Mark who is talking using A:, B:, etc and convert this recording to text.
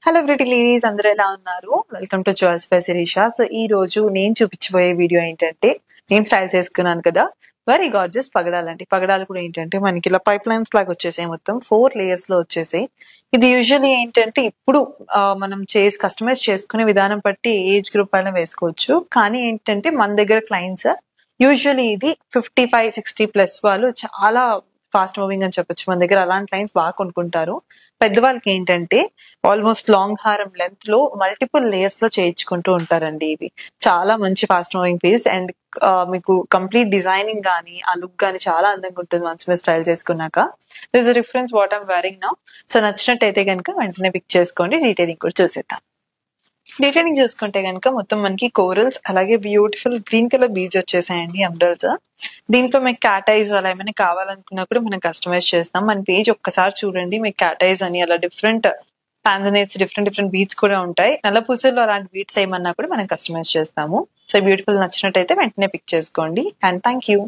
A: Hello beauty ladies, అందరూ ఎలా ఉన్నారు? Welcome to jewels by Shirisha. So ఈ రోజు నేను చూపించబోయే వీడియో ఏంటంటే, నేను స్టైల్ చేసుకున్నాను కదా వెరీ గార్జియస్ పగడాలండి. పగడాలు కూడా ఏంటంటే మనకి ఇలా పైప్ లైన్స్ లాగా వచ్చేసాయి, మొత్తం 4 layers లో వచ్చేసాయి. ఇది యూజువల్లీ ఏంటంటే ఇప్పుడు మనం కస్టమైజ్ చేసుకునే విధానం బట్టి ఏజ్ గ్రూప్ అయినా వేసుకోవచ్చు. కానీ ఏంటంటే మన దగ్గర క్లయింట్స్ యూజువల్లీ ఇది 55-60+ వాళ్ళు చాలా ఫాస్ట్ మూవింగ్ అని చెప్పొచ్చు. మన దగ్గర అలాంటి క్లయింట్స్ బాగా కొనుక్కుంటారు. పెద్దవాళ్ళకి ఏంటంటే ఆల్మోస్ట్ లాంగ్ హారం లెంత్ లో మల్టిపుల్ లేయర్స్ లో చేయించుకుంటూ ఉంటారండి. ఇవి చాలా మంచి ఫాస్ట్ మూవింగ్ పీస్ అండ్ మీకు కంప్లీట్ డిజైనింగ్ కానీ ఆ లుక్ కానీ చాలా అందంగా ఉంటుంది వన్స్ మీరు స్టైల్ చేసుకున్నాక. This reference what I'm wearing now. So నచ్చినట్టయితే కనుక వెంటనే పిక్ చేసుకోండి. డీటెయిలింగ్ కూడా చూసేద్దాం. డీటెయిలింగ్ చూసుకుంటే కనుక మొత్తం మనకి కోరల్స్ అలాగే బ్యూటిఫుల్ గ్రీన్ కలర్ బీడ్స్ వచ్చేసాయండి, ఎంబ్రాయిడ్స్. దీంట్లో మీకు క్యాట్ ఐస్ అలా ఏమైనా కావాలనుకున్నా కూడా మనం కస్టమైజ్ చేస్తాం. మన పేజ్ ఒక్కసారి చూడండి, మీకు క్యాట్ ఐస్ అని అలా డిఫరెంట్ పాంజనేట్స్ డిఫరెంట్ బీడ్స్ కూడా ఉంటాయి. నల్ల పూసల్లో అలాంటి బీడ్స్ ఏమన్నా కూడా మనం కస్టమైజ్ చేస్తాము. సో బ్యూటిఫుల్ నచ్చినట్టయితే వెంటనే పిక్ చేసుకోండి అండ్ థ్యాంక్ యూ.